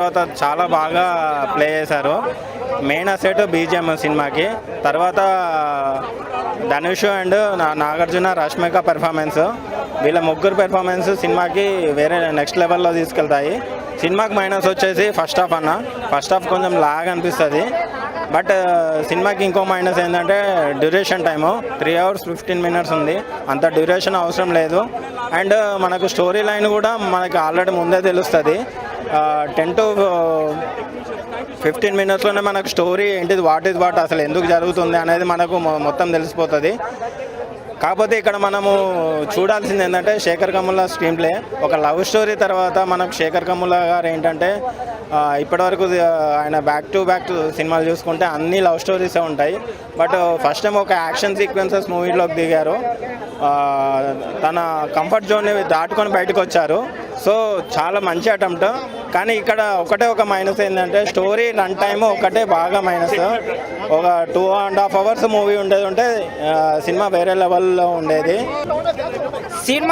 తర్వాత చాలా బాగా ప్లే చేశారు. మెయిన్ అసెట్ బీజిఎం సినిమాకి. తర్వాత ధనుష్ అండ్ నాగార్జున, రష్మిక పెర్ఫార్మెన్స్, వీళ్ళ ముగ్గురు పెర్ఫార్మెన్స్ సినిమాకి వేరే నెక్స్ట్ లెవెల్లో తీసుకెళ్తాయి. సినిమాకి మైనస్ వచ్చేసి ఫస్ట్ హాఫ్ కొంచెం లాగ్ అనిపిస్తుంది. బట్ సినిమాకి ఇంకో మైనస్ ఏంటంటే డ్యూరేషన్ టైము 3 hours 15 minutes ఉంది. అంత డ్యూరేషన్ అవసరం లేదు. అండ్ మనకు స్టోరీ లైన్ కూడా మనకి ఆల్రెడీ ముందే తెలుస్తుంది. 10 to 15 minutesలోనే మనకు స్టోరీ ఏంటిది, వాట్ అసలు ఎందుకు జరుగుతుంది అనేది మనకు మొత్తం తెలిసిపోతుంది. కాకపోతే ఇక్కడ మనము చూడాల్సింది ఏంటంటే శేఖర్ కమ్ముల స్క్రీన్ ప్లే. ఒక లవ్ స్టోరీ తర్వాత మనకు శేఖర్ కమ్ముల గారు ఏంటంటే ఇప్పటివరకు ఆయన బ్యాక్ టు సినిమాలు చూసుకుంటే అన్ని లవ్ స్టోరీసే ఉంటాయి. బట్ ఫస్ట్ టైం ఒక యాక్షన్ సీక్వెన్సెస్ మూవీలోకి దిగారు. తన కంఫర్ట్ జోన్ని దాటుకొని బయటకు వచ్చారు. సో చాలా మంచి అటెంప్ట్. కానీ ఇక్కడ ఒక మైనస్ ఏంటంటే స్టోరీ రన్ టైమ్ ఒకటే బాగా మైనస్. ఒక 2.5 hours మూవీ ఉండేది ఉంటే సినిమా వేరే లెవెల్లో ఉండేది. సినిమా